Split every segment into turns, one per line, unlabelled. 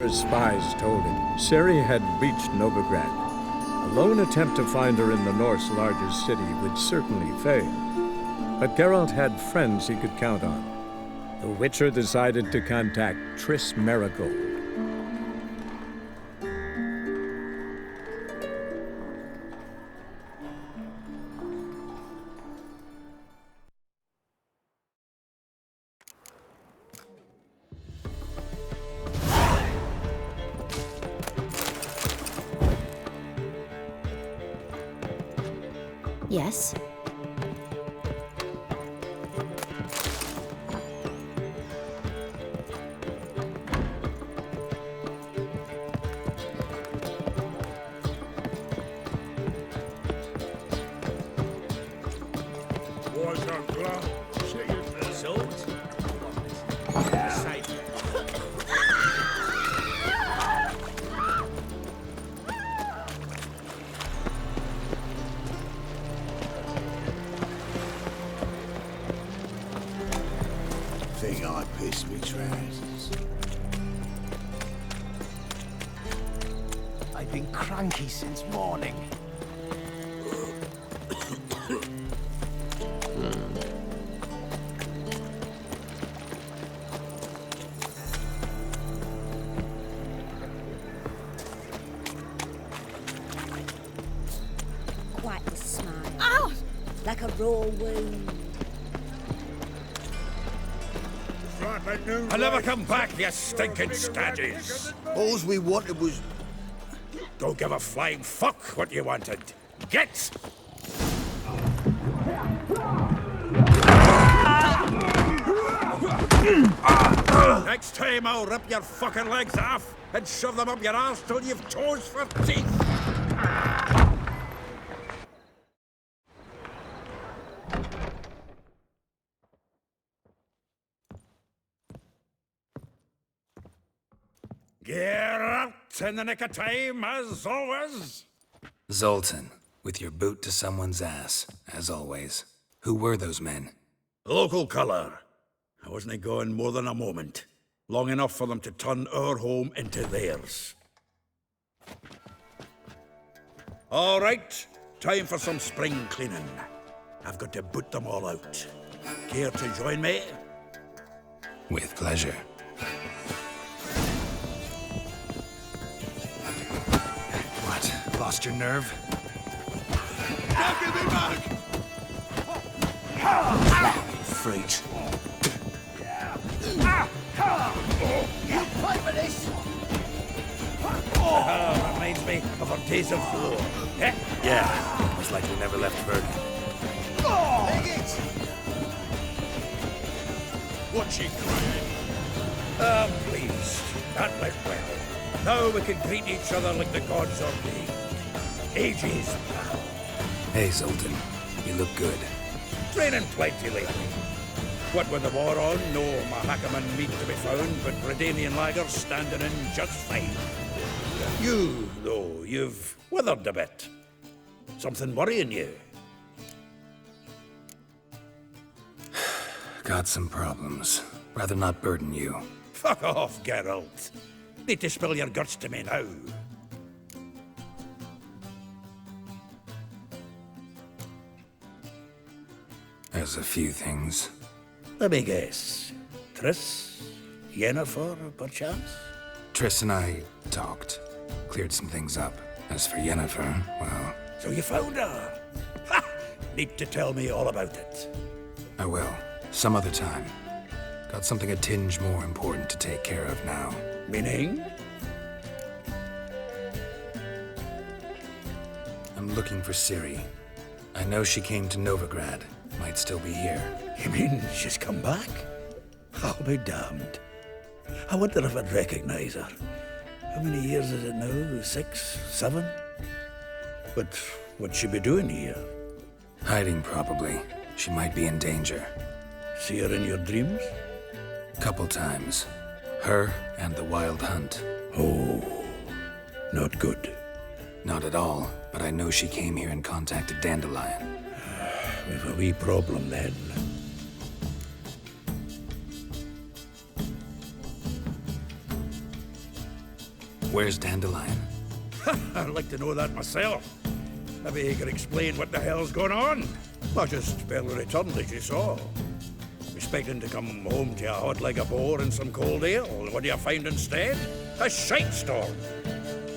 His spies told him Ciri had reached Novigrad. A lone attempt to find her in the North's largest city would certainly fail. But Geralt had friends he could count on. The Witcher decided to contact Triss Merigold.
Yes?
Think I pissed me trousers. I've been cranky since morning.
Quite the smile. Oh! Like a raw wound.
I'll never come back, you stinking staggies!
All we wanted was...
Don't give a flying fuck what you wanted. Get! Next time I'll rip your fucking legs off and shove them up your arse till you've toes for teeth! Geralt in the nick of time, as always.
Zoltan, with your boot to someone's ass, as always. Who were those men?
Local colour. I wasn't gone more than a moment. Long enough for them to turn our home into theirs. All right, time for some spring cleaning. I've got to boot them all out. Care to join me?
With pleasure. What? Lost your nerve?
Now give me back! Freak. You play for this?
Oh, reminds me of our days of war. Eh?
Yeah, it was like we never left Verdun.
Leg it!
What's she crying? Ah, please. That went well. Now we can greet each other like the gods ordained. Ages, pal.
Hey, Zoltan. You look good.
Training plenty lately. What with the war on, no Mahakaman meat to be found, but Redanian lagers standing in just fine. You, though, you've withered a bit. Something worrying you?
Got some problems. Rather not burden you.
Fuck off, Geralt. Need to spill your guts to me now.
There's a few things.
Let me guess. Triss? Yennefer, perchance?
Triss and I talked. Cleared some things up. As for Yennefer, well,
So you found her? Ha! Need to tell me all about it.
I will. Some other time. Got something a tinge more important to take care of now.
Meaning?
I'm looking for Ciri. I know she came to Novigrad. Might still be here.
You mean she's come back? I'll be damned. I wonder if I'd recognize her. How many years is it now? 6, 7? But what'd she be doing here?
Hiding, probably. She might be in danger.
See her in your dreams?
Couple times. Her and the Wild Hunt.
Oh, not good.
Not at all, but I know she came here and contacted Dandelion.
We've a wee problem then.
Where's Dandelion?
I'd like to know that myself. Maybe he could explain what the hell's going on. I just barely returned, as you saw. Expecting to come home to a hot like a boar and some cold ale. What do you find instead? A shite storm.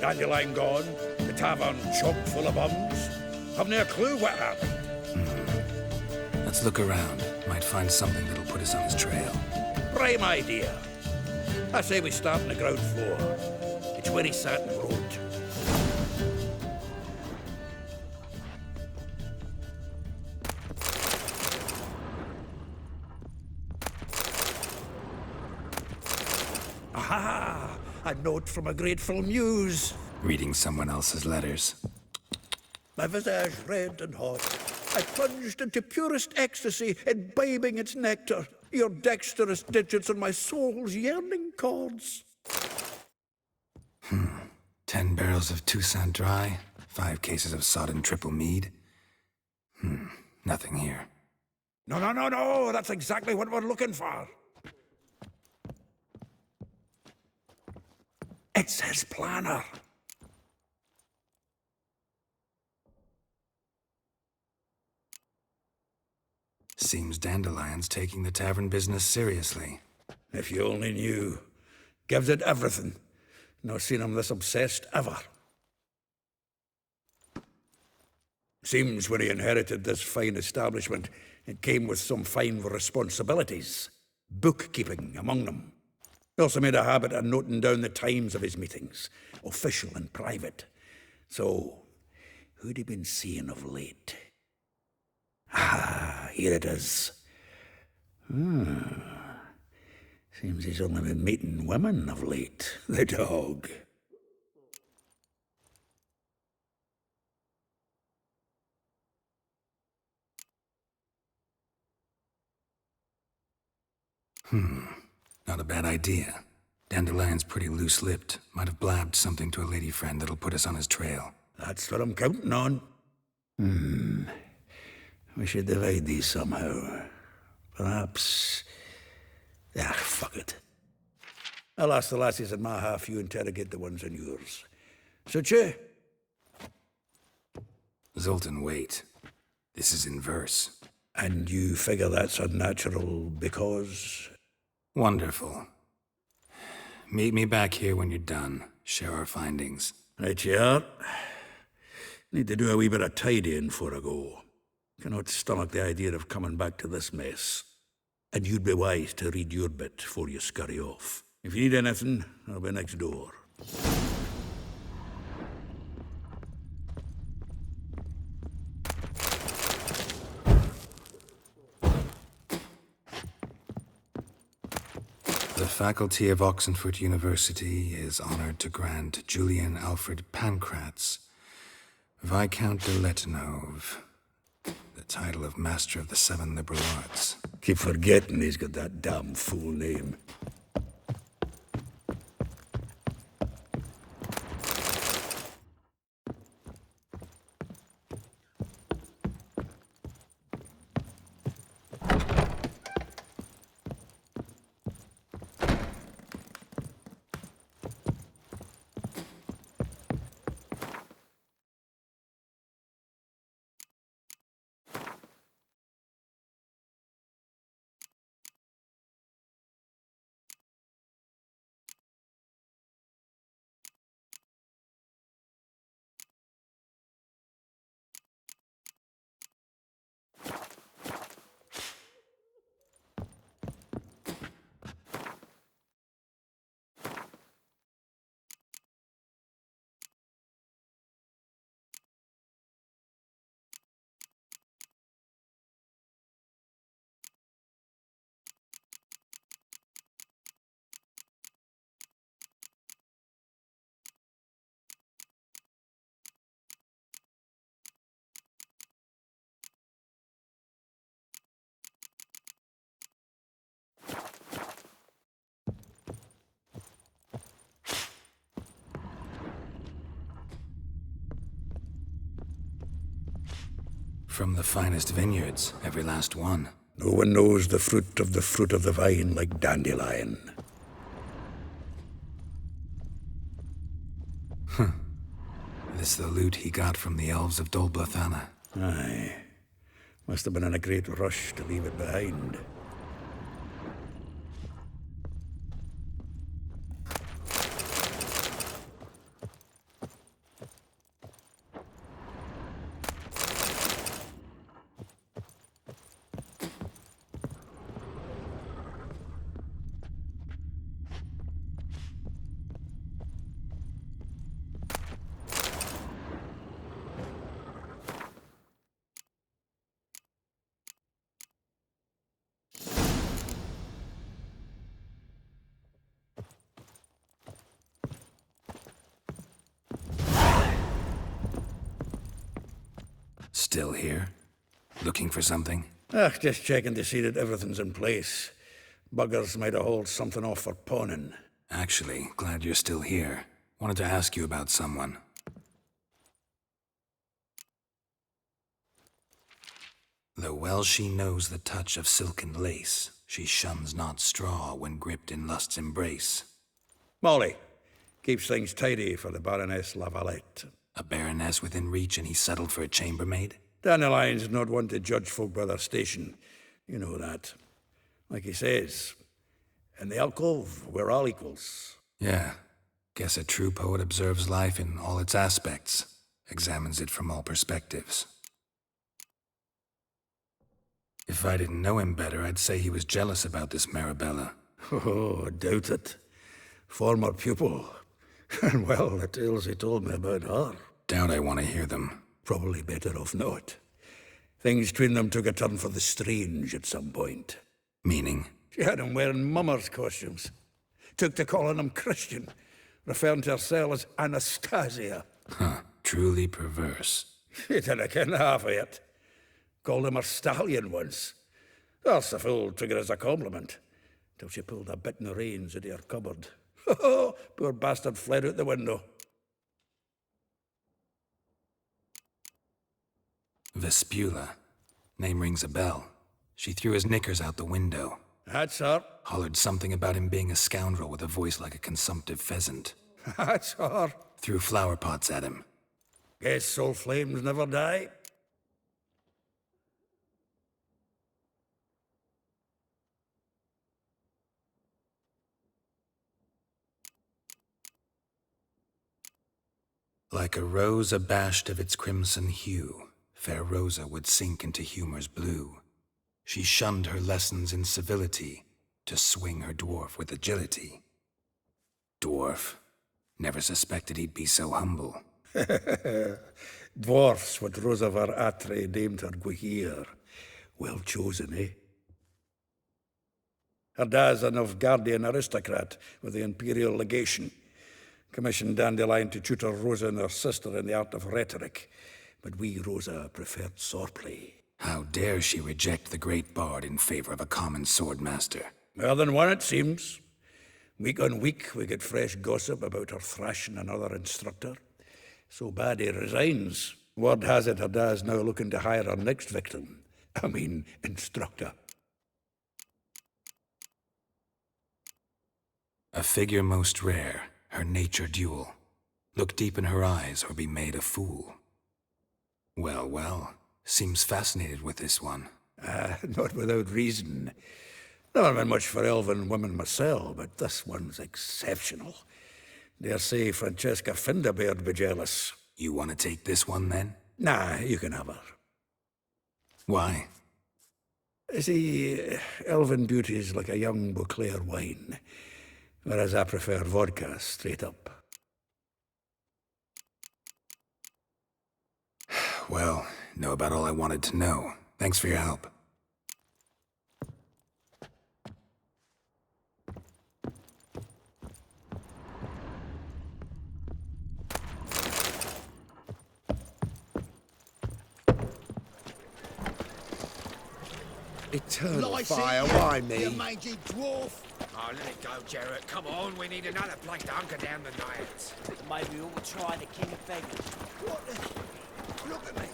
Dandelion gone, the tavern chock full of bums. Haven't a clue what happened.
Let's look around. Might find something that'll put us on his trail.
Prime idea. I say we start on the ground floor. It's where he sat and wrote. Aha! A note from a grateful muse.
Reading someone else's letters.
My visage red and hot. I plunged into purest ecstasy, imbibing its nectar. Your dexterous digits on my soul's yearning chords.
10 barrels of Toussaint Dry, 5 cases of sodden triple mead. Nothing here.
No, that's exactly what we're looking for. It's his planner.
Seems Dandelion's taking the tavern business seriously.
If you only knew. Gives it everything. Not seen him this obsessed ever. Seems when he inherited this fine establishment, it came with some fine responsibilities. Bookkeeping among them. He also made a habit of noting down the times of his meetings, official and private. So, who'd he been seeing of late? Ah, here it is. Seems he's only been meeting women of late, the dog.
Not a bad idea. Dandelion's pretty loose-lipped. Might have blabbed something to a lady friend that'll put us on his trail.
That's what I'm counting on. We should divide these somehow. Perhaps... fuck it. I'll ask the lassies in my half, you interrogate the ones in yours. Suit you?
Zoltan, wait. This is in verse.
And you figure that's unnatural because...
Wonderful. Meet me back here when you're done. Share our findings.
Right you are. Need to do a wee bit of tidying before I go. Cannot stomach the idea of coming back to this mess. And you'd be wise to read your bit before you scurry off. If you need anything, I'll be next door.
The faculty of Oxenford University is honored to grant Julian Alfred Pancratz, Viscount de Letenove, the title of Master of the Seven Liberal Arts.
Keep forgetting he's got that damn full name.
From the finest vineyards, every last one.
No one knows the fruit of the vine like Dandelion.
This the loot he got from the elves of Dol Blathanna.
Aye. Must have been in a great rush to leave it behind.
Still here? Looking for something?
Just checking to see that everything's in place. Buggers might have hauled something off for pawning.
Actually, glad you're still here. Wanted to ask you about someone. Though well she knows the touch of silken lace, she shuns not straw when gripped in lust's embrace.
Molly. Keeps things tidy for the Baroness Lavalette.
A baroness within reach and he settled for a chambermaid?
Dandelion's not one to judge folk by their station. You know that. Like he says, in the alcove, we're all equals.
Yeah. Guess a true poet observes life in all its aspects, examines it from all perspectives. If I didn't know him better, I'd say he was jealous about this Marabella.
Oh, doubt it. Former pupil. And well, the tales he told me about her.
Doubt I want to hear them.
Probably better off not. Things between them took a turn for the strange at some point.
Meaning?
She had him wearing mummers' costumes. Took to calling him Christian, referring to herself as Anastasia.
Huh. Truly perverse.
She didn't ken half of it. Called him her stallion once. That's the fool took it as a compliment. Till she pulled a bit in the reins into her cupboard. Poor bastard fled out the window.
Vespula. Name rings a bell. She threw his knickers out the window.
That's her.
Hollered something about him being a scoundrel with a voice like a consumptive pheasant.
That's her.
Threw flower pots at him.
Guess soul flames never die.
Like a rose abashed of its crimson hue, fair Rosa would sink into humor's blue. She shunned her lessons in civility to swing her dwarf with agility. Dwarf. Never suspected he'd be so humble.
Dwarfs what Rosavar Atre named her Guihir. Well chosen, eh? Her dad's a Novgardian aristocrat with the Imperial Legation. Commissioned Dandelion to tutor Rosa and her sister in the art of rhetoric. But we, Rosa, preferred swordplay.
How dare she reject the great bard in favor of a common swordmaster?
More than one, it seems. Week on week, we get fresh gossip about her thrashing another instructor. So bad he resigns. Word has it her dad's now looking to hire her next victim. Instructor.
A figure most rare, her nature dual. Look deep in her eyes or be made a fool. Well, well, seems fascinated with this one.
Not without reason. Never been much for elven women myself, but this one's exceptional. Dare say Francesca Finderbeard be jealous.
You want to take this one, then?
Nah, you can have her.
Why?
See, elven beauty's like a young Beauclair wine, whereas I prefer vodka straight up.
Well, know about all I wanted to know. Thanks for your help.
Eternal fire, why me?
You mangy dwarf!
Oh, let it go, Jarrett. Come on, we need another place to hunker down the night.
Maybe we ought to try the King of Beggars.
What the? Look at me.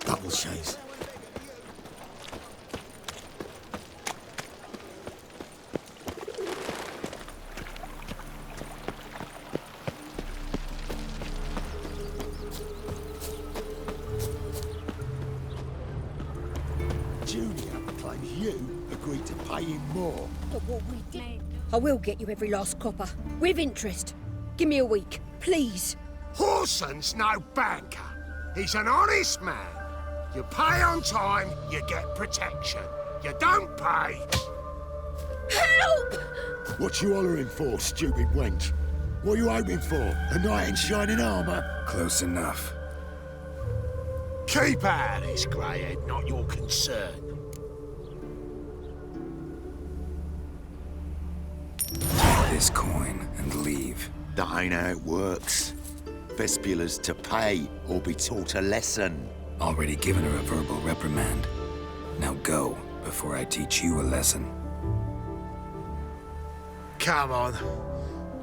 Double shades.
pay him more.
But what we did... I will get you every last copper. With interest. Give me a week, please.
Horson's no banker. He's an honest man. You pay on time, you get protection. You don't pay...
Help!
What you hollering for, stupid wench? What are you hoping for? A knight in shining armour?
Close enough.
Keep out of this, Greyhead, not your concern.
Take this coin and leave.
That ain't how it works. Vespula's to pay or be taught a lesson.
Already given her a verbal reprimand. Now go, before I teach you a lesson.
Come on.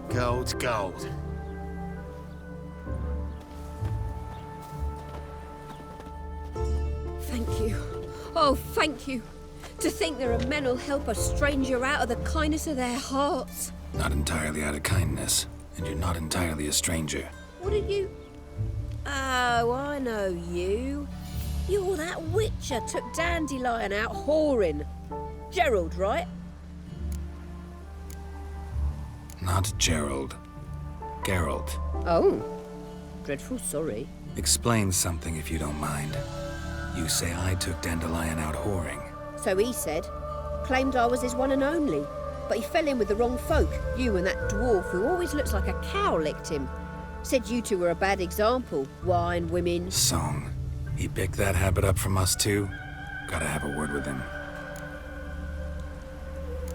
Gold's gold.
Thank you. Oh, thank you. To think there are men who'll help a stranger out of the kindness of their hearts.
Not entirely out of kindness, and you're not entirely a stranger.
What did you... Oh, I know you. You're that witcher took Dandelion out whoring. Gerald, right?
Not Gerald. Geralt.
Oh. Dreadful sorry.
Explain something if you don't mind. You say I took Dandelion out whoring.
So he said. Claimed I was his one and only. But he fell in with the wrong folk. You and that dwarf who always looks like a cow licked him. Said you two were a bad example. Wine, women...
Song. He picked that habit up from us too? Gotta have a word with him.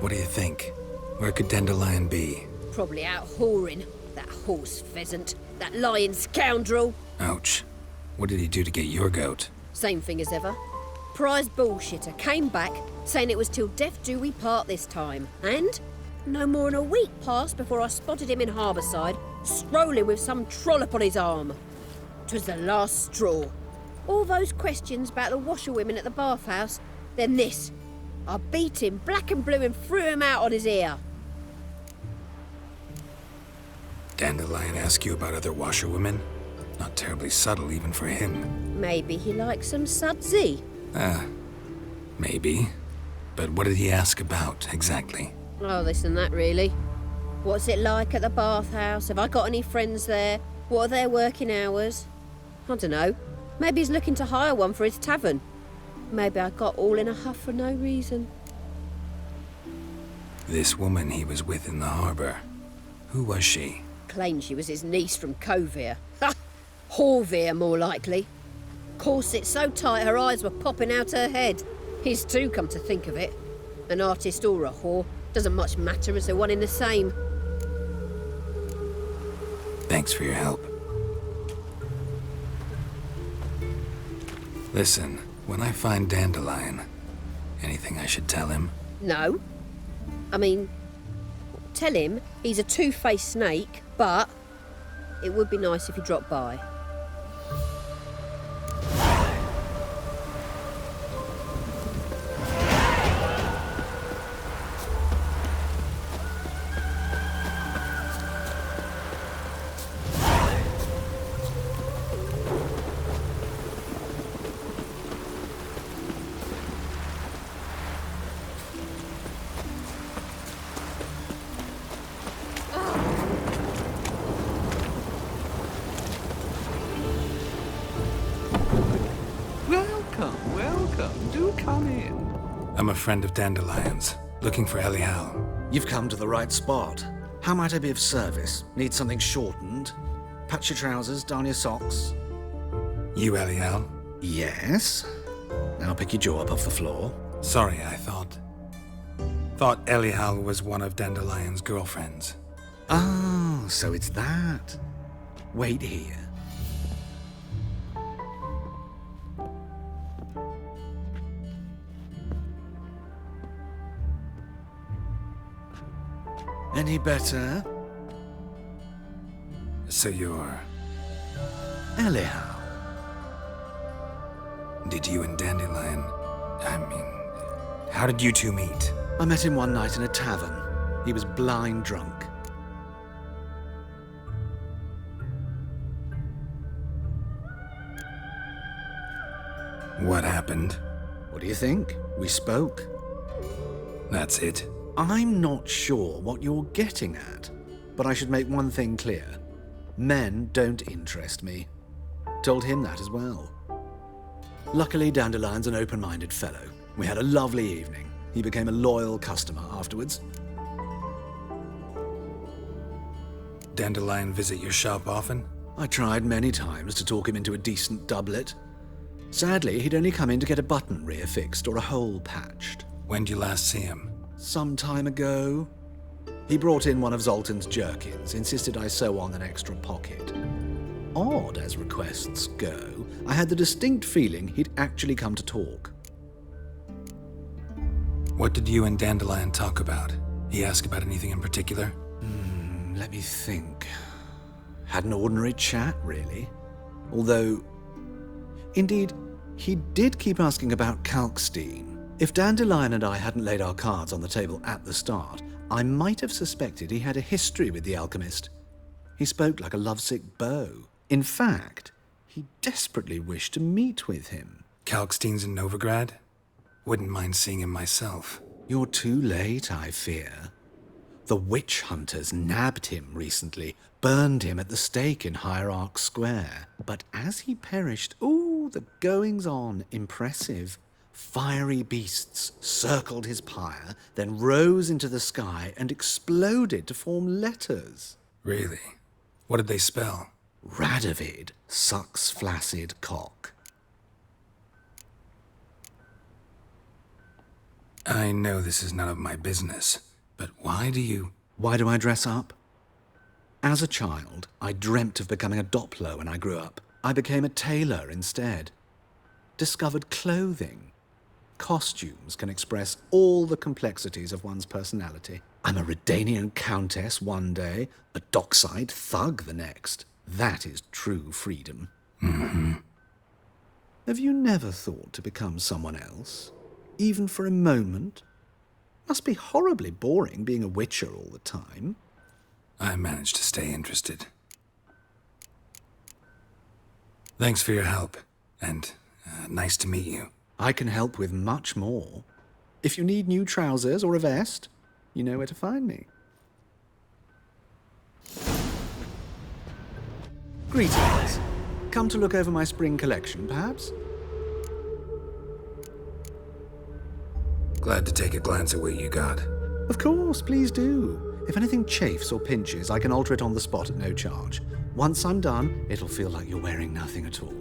What do you think? Where could Dandelion be?
Probably out whoring. That horse pheasant. That lying scoundrel.
Ouch. What did he do to get your goat?
Same thing as ever. Prize bullshitter came back, saying it was till death do we part this time. And no more than a week passed before I spotted him in Harbourside, strolling with some trollop on his arm. 'Twas the last straw. All those questions about the washerwomen at the bathhouse, then this. I beat him black and blue and threw him out on his ear.
Dandelion ask you about other washerwomen? Not terribly subtle even for him.
Maybe he likes some sudsy.
Maybe. But what did he ask about, exactly?
Oh, this and that, really. What's it like at the bathhouse? Have I got any friends there? What are their working hours? I don't know. Maybe he's looking to hire one for his tavern. Maybe I got all in a huff for no reason.
This woman he was with in the harbor. Who was she?
Claimed she was his niece from Kovir. Ha! Horvir, more likely. Corset so tight her eyes were popping out her head. His too, come to think of it. An artist or a whore. Doesn't much matter as they're one in the same.
Thanks for your help. Listen, when I find Dandelion, anything I should tell him?
No. I mean, tell him he's a two-faced snake, but it would be nice if he dropped by.
Welcome. Do come in.
I'm a friend of Dandelion's, looking for Elial.
You've come to the right spot. How might I be of service? Need something shortened? Patch your trousers, darn your socks?
You Elial?
Yes. Now pick your jaw up off the floor.
Sorry, I thought Elial was one of Dandelion's girlfriends.
Oh, so it's that. Wait here. Any better?
So you're...
Elial.
Did you and Dandelion... how did you two meet?
I met him one night in a tavern. He was blind drunk.
What happened?
What do you think? We spoke.
That's it?
I'm not sure what you're getting at, but I should make one thing clear. Men don't interest me. Told him that as well. Luckily, Dandelion's an open-minded fellow. We had a lovely evening. He became a loyal customer afterwards.
Dandelion visit your shop often?
I tried many times to talk him into a decent doublet. Sadly, he'd only come in to get a button rear fixed or a hole patched.
When'd you last see him?
Some time ago. He brought in one of Zoltan's jerkins, insisted I sew on an extra pocket. Odd as requests go, I had the distinct feeling he'd actually come to talk.
What did you and Dandelion talk about? He asked about anything in particular?
Let me think. Had an ordinary chat, really. Although, indeed, he did keep asking about Kalkstein. If Dandelion and I hadn't laid our cards on the table at the start, I might have suspected he had a history with the alchemist. He spoke like a lovesick beau. In fact, he desperately wished to meet with him.
Kalkstein's in Novigrad? Wouldn't mind seeing him myself.
You're too late, I fear. The witch hunters nabbed him recently, burned him at the stake in Hierarch Square. But as he perished, the goings-on, impressive. Fiery beasts circled his pyre, then rose into the sky and exploded to form letters.
Really? What did they spell?
Radovid sucks flaccid cock.
I know this is none of my business, but why do
I dress up? As a child, I dreamt of becoming a Doppler when I grew up. I became a tailor instead. Discovered clothing. Costumes can express all the complexities of one's personality. I'm a Redanian countess one day, a dockside thug the next. That is true freedom.
Mm-hmm.
Have you never thought to become someone else? Even for a moment? Must be horribly boring being a witcher all the time.
I managed to stay interested. Thanks for your help, and nice to meet you.
I can help with much more. If you need new trousers or a vest, you know where to find me. Greetings. Come to look over my spring collection, perhaps?
Glad to take a glance at what you got.
Of course, please do. If anything chafes or pinches, I can alter it on the spot at no charge. Once I'm done, it'll feel like you're wearing nothing at all.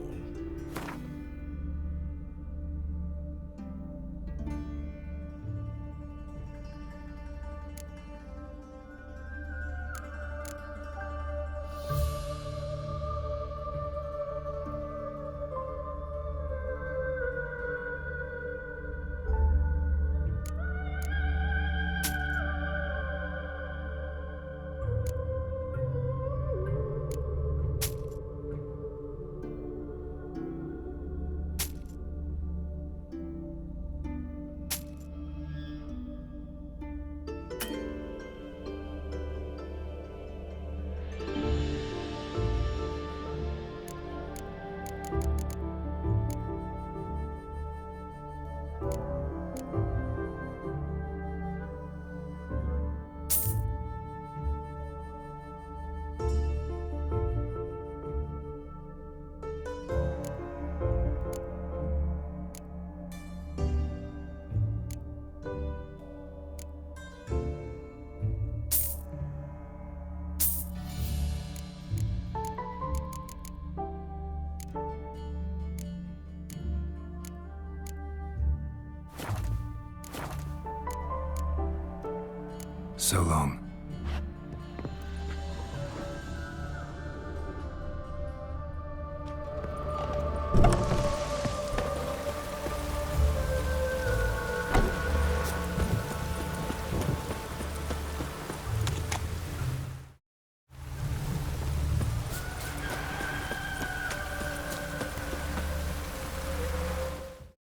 So long.